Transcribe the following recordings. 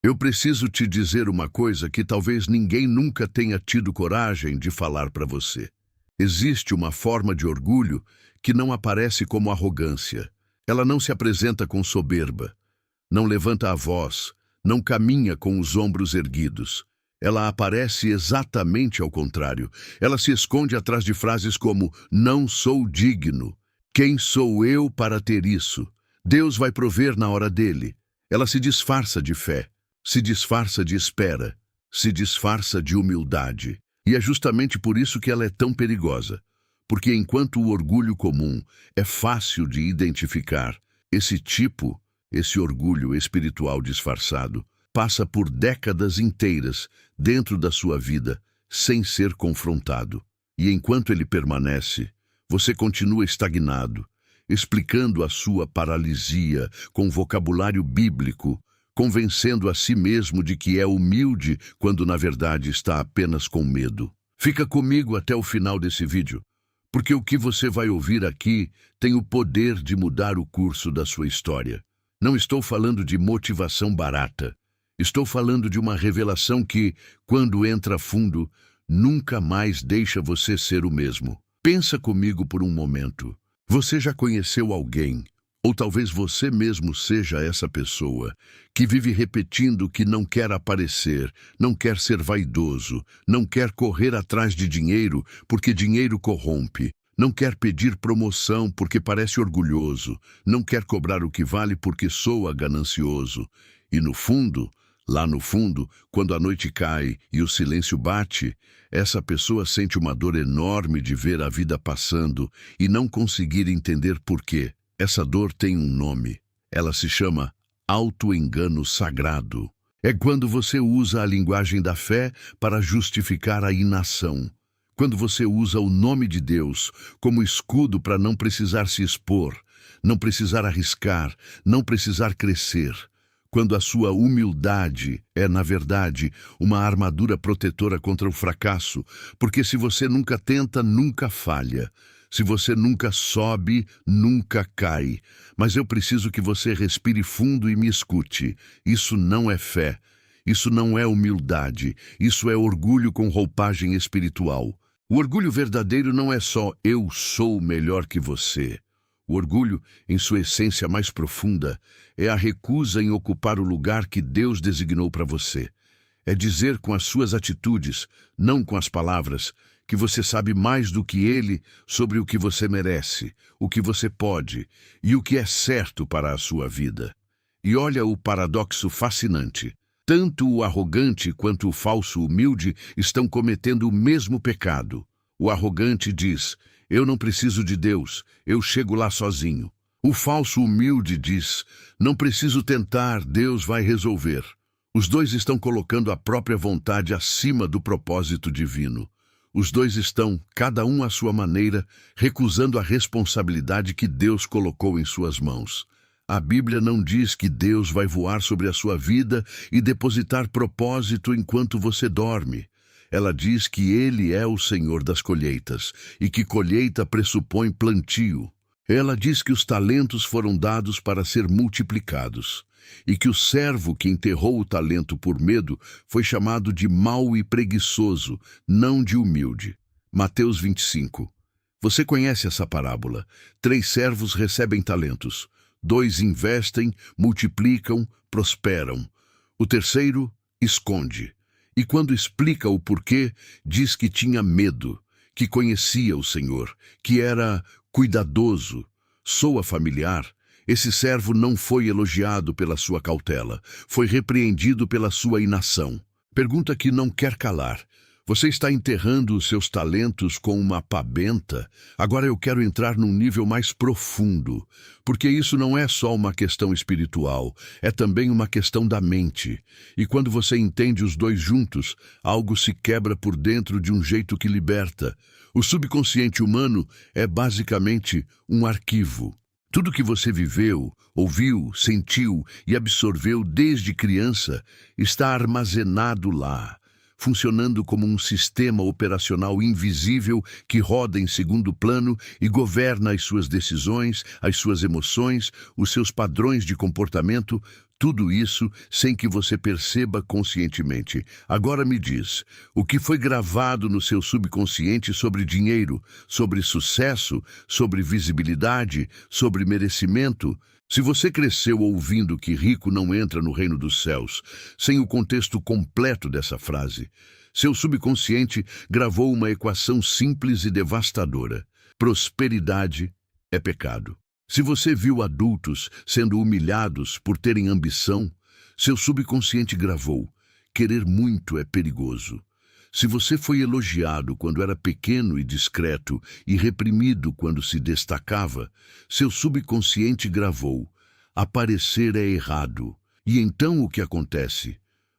Eu preciso te dizer uma coisa que talvez ninguém nunca tenha tido coragem de falar para você. Existe uma forma de orgulho que não aparece como arrogância. Ela não se apresenta com soberba, não levanta a voz, não caminha com os ombros erguidos. Ela aparece exatamente ao contrário. Ela se esconde atrás de frases como "não sou digno", "quem sou eu para ter isso?", "Deus vai prover na hora dele". Ela se disfarça de fé, se disfarça de espera, se disfarça de humildade. E é justamente por isso que ela é tão perigosa. Porque enquanto o orgulho comum é fácil de identificar, esse orgulho espiritual disfarçado, passa por décadas inteiras dentro da sua vida sem ser confrontado. E enquanto ele permanece, você continua estagnado, explicando a sua paralisia com vocabulário bíblico, convencendo a si mesmo de que é humilde quando na verdade está apenas com medo. Fica comigo até o final desse vídeo, porque o que você vai ouvir aqui tem o poder de mudar o curso da sua história. Não estou falando de motivação barata. Estou falando de uma revelação que, quando entra fundo, nunca mais deixa você ser o mesmo. Pensa comigo por um momento. Você já conheceu alguém, ou talvez você mesmo seja essa pessoa, que vive repetindo que não quer aparecer, não quer ser vaidoso, não quer correr atrás de dinheiro porque dinheiro corrompe, não quer pedir promoção porque parece orgulhoso, não quer cobrar o que vale porque soa ganancioso. E no fundo, lá no fundo, quando a noite cai e o silêncio bate, essa pessoa sente uma dor enorme de ver a vida passando e não conseguir entender por quê. Essa dor tem um nome. Ela se chama auto-engano sagrado. É quando você usa a linguagem da fé para justificar a inação. Quando você usa o nome de Deus como escudo para não precisar se expor, não precisar arriscar, não precisar crescer. Quando a sua humildade é, na verdade, uma armadura protetora contra o fracasso, porque se você nunca tenta, nunca falha. Se você nunca sobe, nunca cai. Mas eu preciso que você respire fundo e me escute. Isso não é fé. Isso não é humildade. Isso é orgulho com roupagem espiritual. O orgulho verdadeiro não é só "eu sou melhor que você". O orgulho, em sua essência mais profunda, é a recusa em ocupar o lugar que Deus designou para você. É dizer com as suas atitudes, não com as palavras, que você sabe mais do que ele sobre o que você merece, o que você pode e o que é certo para a sua vida. E olha o paradoxo fascinante. Tanto o arrogante quanto o falso humilde estão cometendo o mesmo pecado. O arrogante diz: "Eu não preciso de Deus, eu chego lá sozinho". O falso humilde diz: "Não preciso tentar, Deus vai resolver". Os dois estão colocando a própria vontade acima do propósito divino. Os dois estão, cada um à sua maneira, recusando a responsabilidade que Deus colocou em suas mãos. A Bíblia não diz que Deus vai voar sobre a sua vida e depositar propósito enquanto você dorme. Ela diz que Ele é o Senhor das colheitas e que colheita pressupõe plantio. Ela diz que os talentos foram dados para ser multiplicados e que o servo que enterrou o talento por medo foi chamado de mau e preguiçoso, não de humilde. Mateus 25. Você conhece essa parábola. 3 servos recebem talentos. 2 investem, multiplicam, prosperam. O terceiro esconde. E quando explica o porquê, diz que tinha medo, que conhecia o Senhor, que era cuidadoso. Soa familiar? Esse servo não foi elogiado pela sua cautela, foi repreendido pela sua inação. Pergunta que não quer calar. Você está enterrando os seus talentos com uma pá benta? Agora eu quero entrar num nível mais profundo, porque isso não é só uma questão espiritual, é também uma questão da mente. E quando você entende os dois juntos, algo se quebra por dentro de um jeito que liberta. O subconsciente humano é basicamente um arquivo. Tudo que você viveu, ouviu, sentiu e absorveu desde criança está armazenado lá, funcionando como um sistema operacional invisível que roda em segundo plano e governa as suas decisões, as suas emoções, os seus padrões de comportamento. Tudo isso sem que você perceba conscientemente. Agora me diz, o que foi gravado no seu subconsciente sobre dinheiro, sobre sucesso, sobre visibilidade, sobre merecimento? Se você cresceu ouvindo que rico não entra no reino dos céus, sem o contexto completo dessa frase, seu subconsciente gravou uma equação simples e devastadora. Prosperidade é pecado. Se você viu adultos sendo humilhados por terem ambição, seu subconsciente gravou: querer muito é perigoso. Se você foi elogiado quando era pequeno e discreto e reprimido quando se destacava, seu subconsciente gravou: aparecer é errado. E então o que acontece?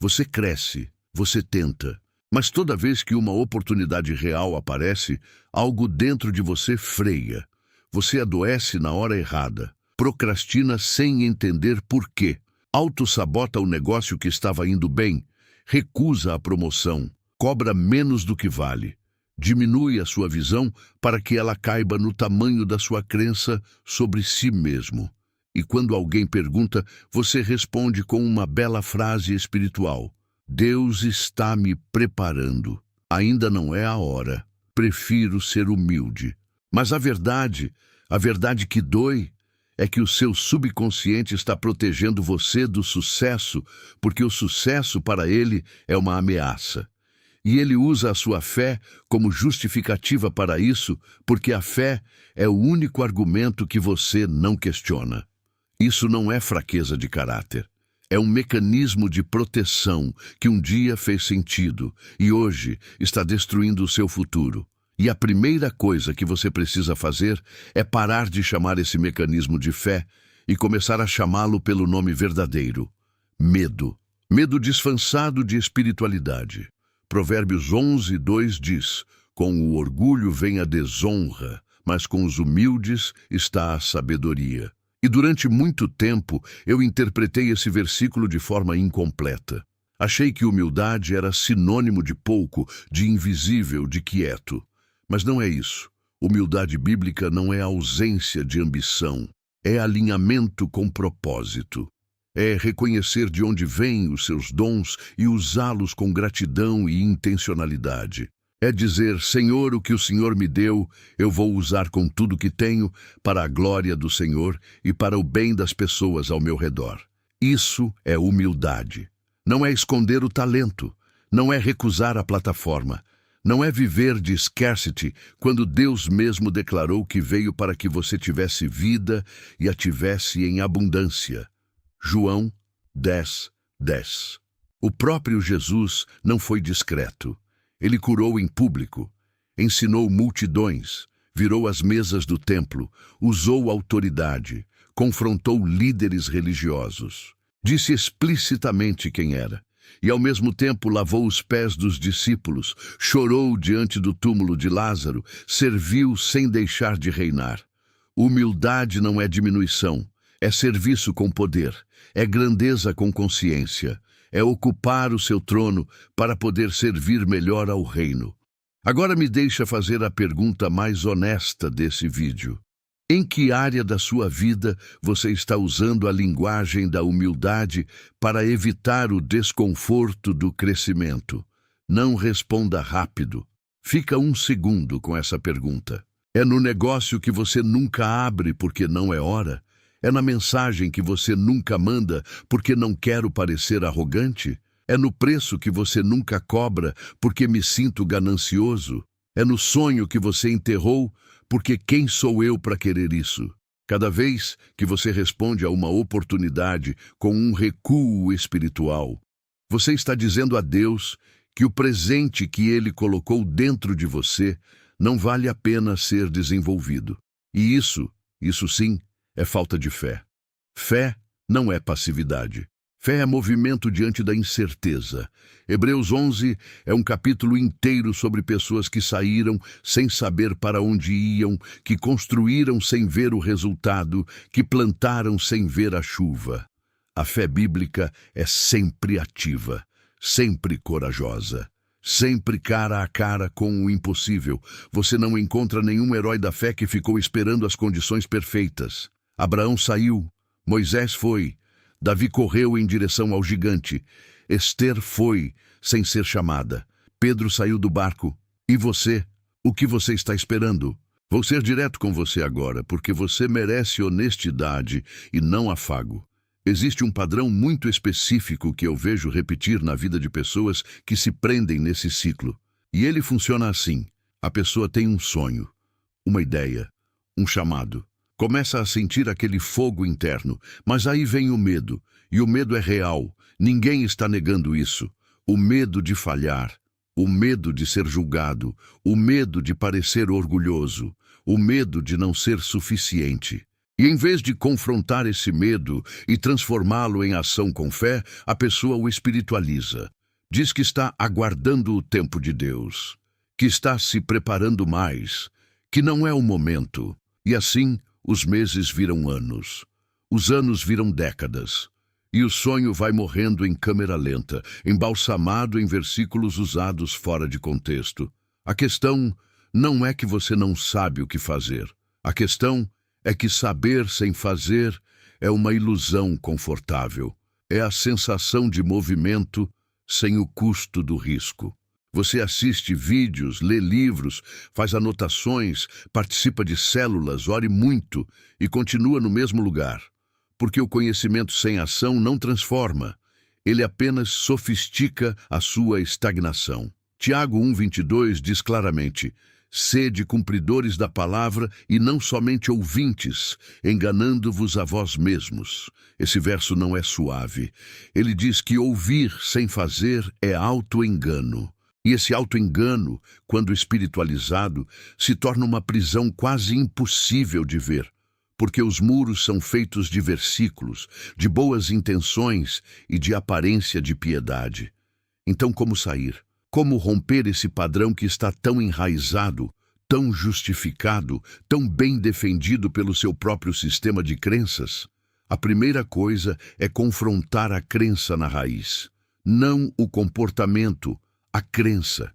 Você cresce, você tenta, mas toda vez que uma oportunidade real aparece, algo dentro de você freia. Você adoece na hora errada, procrastina sem entender por quê, autossabota o negócio que estava indo bem, recusa a promoção, cobra menos do que vale, diminui a sua visão para que ela caiba no tamanho da sua crença sobre si mesmo. E quando alguém pergunta, você responde com uma bela frase espiritual: Deus está me preparando. Ainda não é a hora. Prefiro ser humilde. Mas a verdade que dói, é que o seu subconsciente está protegendo você do sucesso, porque o sucesso para ele é uma ameaça. E ele usa a sua fé como justificativa para isso, porque a fé é o único argumento que você não questiona. Isso não é fraqueza de caráter. É um mecanismo de proteção que um dia fez sentido e hoje está destruindo o seu futuro. E a primeira coisa que você precisa fazer é parar de chamar esse mecanismo de fé e começar a chamá-lo pelo nome verdadeiro: medo. Medo disfarçado de espiritualidade. Provérbios 11:2 diz: com o orgulho vem a desonra, mas com os humildes está a sabedoria. E durante muito tempo eu interpretei esse versículo de forma incompleta. Achei que humildade era sinônimo de pouco, de invisível, de quieto. Mas não é isso. Humildade bíblica não é ausência de ambição, é alinhamento com propósito. É reconhecer de onde vêm os seus dons e usá-los com gratidão e intencionalidade. É dizer: Senhor, o que o Senhor me deu, eu vou usar com tudo que tenho para a glória do Senhor e para o bem das pessoas ao meu redor. Isso é humildade. Não é esconder o talento, não é recusar a plataforma. Não é viver de scarcity quando Deus mesmo declarou que veio para que você tivesse vida e a tivesse em abundância. João 10:10. O próprio Jesus não foi discreto. Ele curou em público, ensinou multidões, virou as mesas do templo, usou autoridade, confrontou líderes religiosos. Disse explicitamente quem era. E ao mesmo tempo lavou os pés dos discípulos, chorou diante do túmulo de Lázaro, serviu sem deixar de reinar. Humildade não é diminuição, é serviço com poder, é grandeza com consciência, é ocupar o seu trono para poder servir melhor ao reino. Agora me deixa fazer a pergunta mais honesta desse vídeo. Em que área da sua vida você está usando a linguagem da humildade para evitar o desconforto do crescimento? Não responda rápido. Fica 1 segundo com essa pergunta. É no negócio que você nunca abre porque não é hora? É na mensagem que você nunca manda porque não quero parecer arrogante? É no preço que você nunca cobra porque me sinto ganancioso? É no sonho que você enterrou porque quem sou eu para querer isso? Cada vez que você responde a uma oportunidade com um recuo espiritual, você está dizendo a Deus que o presente que Ele colocou dentro de você não vale a pena ser desenvolvido. E isso sim, é falta de fé. Fé não é passividade. Fé é movimento diante da incerteza. Hebreus 11 é um capítulo inteiro sobre pessoas que saíram sem saber para onde iam, que construíram sem ver o resultado, que plantaram sem ver a chuva. A fé bíblica é sempre ativa, sempre corajosa, sempre cara a cara com o impossível. Você não encontra nenhum herói da fé que ficou esperando as condições perfeitas. Abraão saiu, Moisés foi, Davi correu em direção ao gigante. Ester foi, sem ser chamada. Pedro saiu do barco. E você? O que você está esperando? Vou ser direto com você agora, porque você merece honestidade e não afago. Existe um padrão muito específico que eu vejo repetir na vida de pessoas que se prendem nesse ciclo. E ele funciona assim. A pessoa tem um sonho, uma ideia, um chamado. Começa a sentir aquele fogo interno, mas aí vem o medo. E o medo é real. Ninguém está negando isso. O medo de falhar, o medo de ser julgado, o medo de parecer orgulhoso, o medo de não ser suficiente. E em vez de confrontar esse medo e transformá-lo em ação com fé, a pessoa o espiritualiza. Diz que está aguardando o tempo de Deus, que está se preparando mais, que não é o momento. E assim, os meses viram anos, os anos viram décadas. E o sonho vai morrendo em câmera lenta, embalsamado em versículos usados fora de contexto. A questão não é que você não sabe o que fazer. A questão é que saber sem fazer é uma ilusão confortável. É a sensação de movimento sem o custo do risco. Você assiste vídeos, lê livros, faz anotações, participa de células, ore muito e continua no mesmo lugar. Porque o conhecimento sem ação não transforma. Ele apenas sofistica a sua estagnação. Tiago 1:22 diz claramente: sede cumpridores da palavra e não somente ouvintes, enganando-vos a vós mesmos. Esse verso não é suave. Ele diz que ouvir sem fazer é auto-engano. E esse auto-engano, quando espiritualizado, se torna uma prisão quase impossível de ver. Porque os muros são feitos de versículos, de boas intenções e de aparência de piedade. Então, como sair? Como romper esse padrão que está tão enraizado, tão justificado, tão bem defendido pelo seu próprio sistema de crenças? A primeira coisa é confrontar a crença na raiz. Não o comportamento, a crença.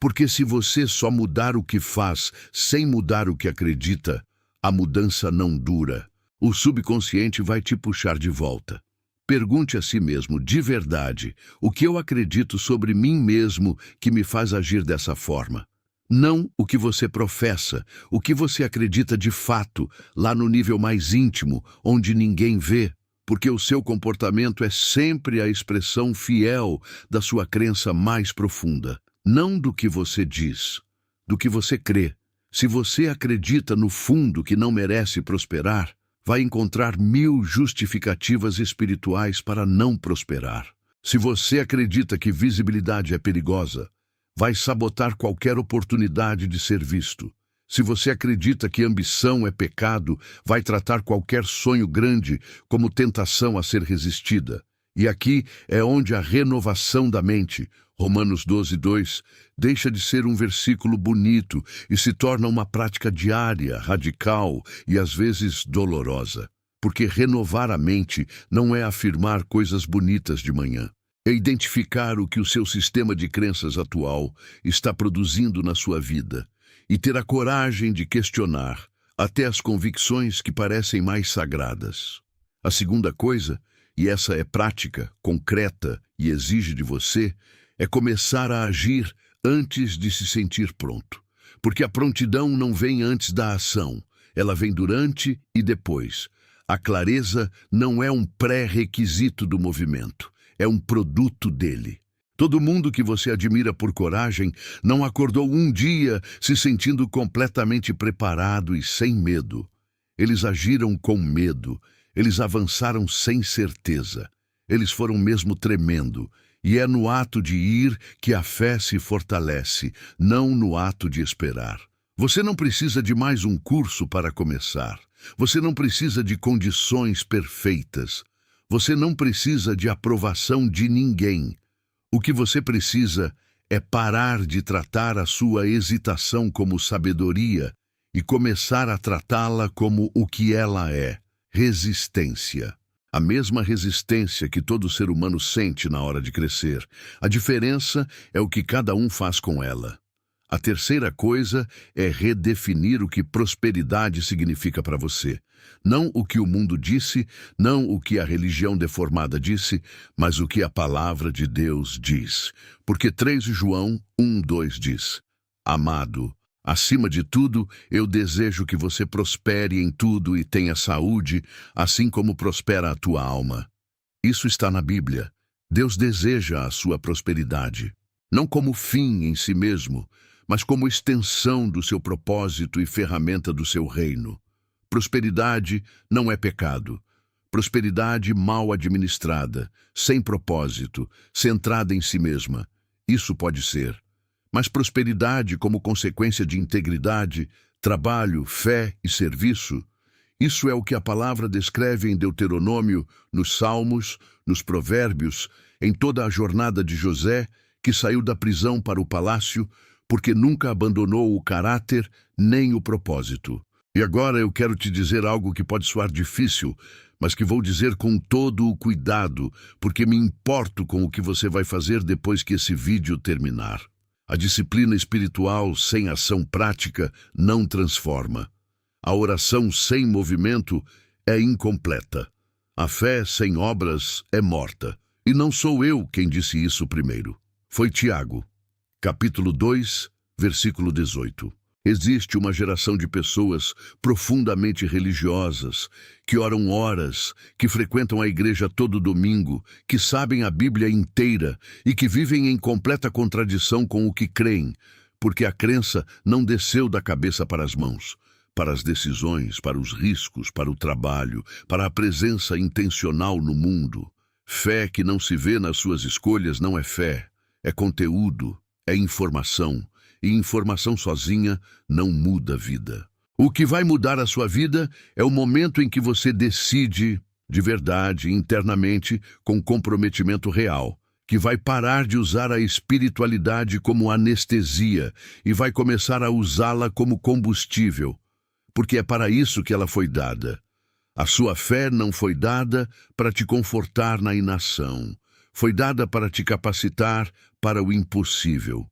Porque se você só mudar o que faz sem mudar o que acredita, a mudança não dura. O subconsciente vai te puxar de volta. Pergunte a si mesmo, de verdade, o que eu acredito sobre mim mesmo que me faz agir dessa forma. Não o que você professa, o que você acredita de fato, lá no nível mais íntimo, onde ninguém vê, porque o seu comportamento é sempre a expressão fiel da sua crença mais profunda. Não do que você diz, do que você crê. Se você acredita no fundo que não merece prosperar, vai encontrar 1000 justificativas espirituais para não prosperar. Se você acredita que visibilidade é perigosa, vai sabotar qualquer oportunidade de ser visto. Se você acredita que ambição é pecado, vai tratar qualquer sonho grande como tentação a ser resistida. E aqui é onde a renovação da mente, Romanos 12:2, deixa de ser um versículo bonito e se torna uma prática diária, radical e às vezes dolorosa. Porque renovar a mente não é afirmar coisas bonitas de manhã. É identificar o que o seu sistema de crenças atual está produzindo na sua vida e ter a coragem de questionar até as convicções que parecem mais sagradas. A segunda coisa, e essa é prática, concreta e exige de você, é começar a agir antes de se sentir pronto. Porque a prontidão não vem antes da ação, ela vem durante e depois. A clareza não é um pré-requisito do movimento, é um produto dele. Todo mundo que você admira por coragem não acordou um dia se sentindo completamente preparado e sem medo. Eles agiram com medo, eles avançaram sem certeza, eles foram mesmo tremendo. E é no ato de ir que a fé se fortalece, não no ato de esperar. Você não precisa de mais um curso para começar. Você não precisa de condições perfeitas. Você não precisa de aprovação de ninguém. O que você precisa é parar de tratar a sua hesitação como sabedoria e começar a tratá-la como o que ela é: resistência. A mesma resistência que todo ser humano sente na hora de crescer. A diferença é o que cada um faz com ela. A terceira coisa é redefinir o que prosperidade significa para você. Não o que o mundo disse, não o que a religião deformada disse, mas o que a palavra de Deus diz. Porque 3 João 1:2 diz: Amado, acima de tudo, eu desejo que você prospere em tudo e tenha saúde, assim como prospera a tua alma. Isso está na Bíblia. Deus deseja a sua prosperidade, não como fim em si mesmo, mas como extensão do seu propósito e ferramenta do seu reino. Prosperidade não é pecado. Prosperidade mal administrada, sem propósito, centrada em si mesma. Isso pode ser. Mas prosperidade como consequência de integridade, trabalho, fé e serviço, isso é o que a palavra descreve em Deuteronômio, nos Salmos, nos Provérbios, em toda a jornada de José, que saiu da prisão para o palácio, porque nunca abandonou o caráter nem o propósito. E agora eu quero te dizer algo que pode soar difícil, mas que vou dizer com todo o cuidado, porque me importo com o que você vai fazer depois que esse vídeo terminar. A disciplina espiritual sem ação prática não transforma. A oração sem movimento é incompleta. A fé sem obras é morta. E não sou eu quem disse isso primeiro. Foi Tiago, capítulo 2, versículo 18. Existe uma geração de pessoas profundamente religiosas, que oram horas, que frequentam a igreja todo domingo, que sabem a Bíblia inteira e que vivem em completa contradição com o que creem, porque a crença não desceu da cabeça para as mãos, para as decisões, para os riscos, para o trabalho, para a presença intencional no mundo. Fé que não se vê nas suas escolhas não é fé, é conteúdo, é informação, e informação sozinha não muda a vida. O que vai mudar a sua vida é o momento em que você decide, de verdade, internamente, com comprometimento real, que vai parar de usar a espiritualidade como anestesia e vai começar a usá-la como combustível, porque é para isso que ela foi dada. A sua fé não foi dada para te confortar na inação. Foi dada para te capacitar para o impossível.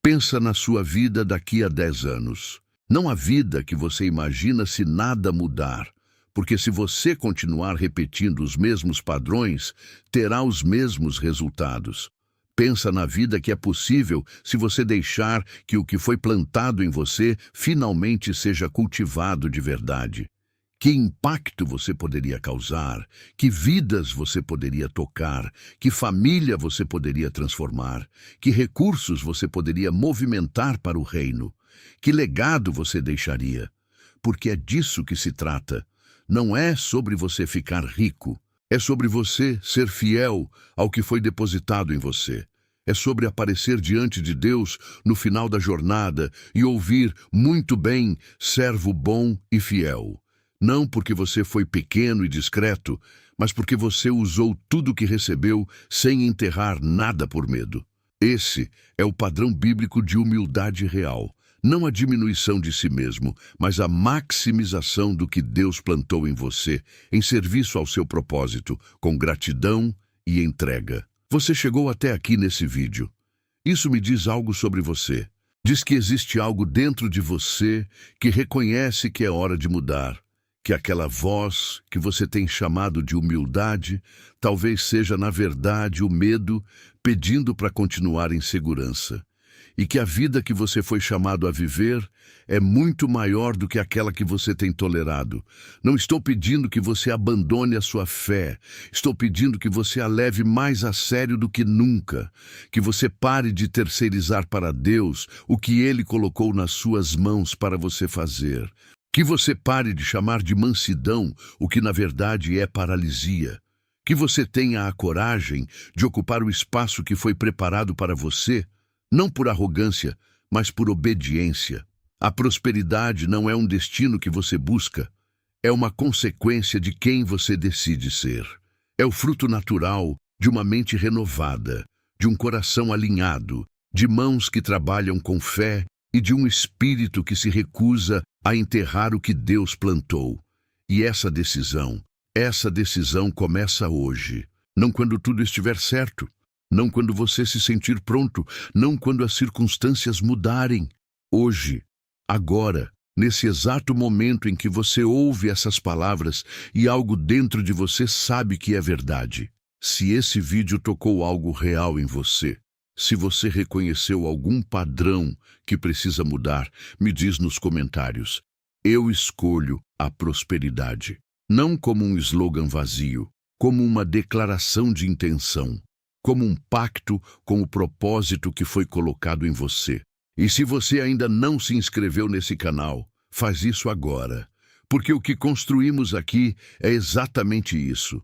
Pensa na sua vida daqui a 10 anos. Não a vida que você imagina se nada mudar, porque se você continuar repetindo os mesmos padrões, terá os mesmos resultados. Pensa na vida que é possível se você deixar que o que foi plantado em você finalmente seja cultivado de verdade. Que impacto você poderia causar, que vidas você poderia tocar, que família você poderia transformar, que recursos você poderia movimentar para o reino, que legado você deixaria. Porque é disso que se trata. Não é sobre você ficar rico, é sobre você ser fiel ao que foi depositado em você. É sobre aparecer diante de Deus no final da jornada e ouvir muito bem, servo bom e fiel. Não porque você foi pequeno e discreto, mas porque você usou tudo que recebeu sem enterrar nada por medo. Esse é o padrão bíblico de humildade real. Não a diminuição de si mesmo, mas a maximização do que Deus plantou em você, em serviço ao seu propósito, com gratidão e entrega. Você chegou até aqui nesse vídeo. Isso me diz algo sobre você. Diz que existe algo dentro de você que reconhece que é hora de mudar. Que aquela voz que você tem chamado de humildade talvez seja, na verdade, o medo pedindo para continuar em segurança. E que a vida que você foi chamado a viver é muito maior do que aquela que você tem tolerado. Não estou pedindo que você abandone a sua fé. Estou pedindo que você a leve mais a sério do que nunca. Que você pare de terceirizar para Deus o que Ele colocou nas suas mãos para você fazer. Que você pare de chamar de mansidão o que na verdade é paralisia. Que você tenha a coragem de ocupar o espaço que foi preparado para você, não por arrogância, mas por obediência. A prosperidade não é um destino que você busca, é uma consequência de quem você decide ser. É o fruto natural de uma mente renovada, de um coração alinhado, de mãos que trabalham com fé e de um espírito que se recusa a enterrar o que Deus plantou. E essa decisão começa hoje, não quando tudo estiver certo, não quando você se sentir pronto, não quando as circunstâncias mudarem, Hoje, agora, nesse exato momento em que você ouve essas palavras e algo dentro de você sabe que é verdade. Se esse vídeo tocou algo real em você, se você reconheceu algum padrão que precisa mudar, me diz nos comentários. Eu escolho a prosperidade, não como um slogan vazio, como uma declaração de intenção, como um pacto com o propósito que foi colocado em você. E se você ainda não se inscreveu nesse canal, faz isso agora, porque o que construímos aqui é exatamente isso.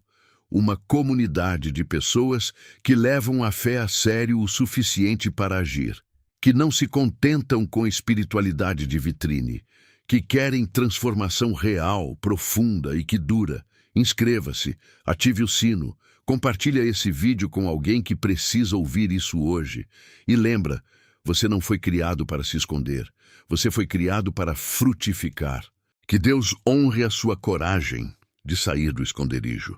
Uma comunidade de pessoas que levam a fé a sério o suficiente para agir, que não se contentam com espiritualidade de vitrine, que querem transformação real, profunda e que dura. Inscreva-se, ative o sino, compartilhe esse vídeo com alguém que precisa ouvir isso hoje. E lembra, você não foi criado para se esconder, você foi criado para frutificar. Que Deus honre a sua coragem de sair do esconderijo.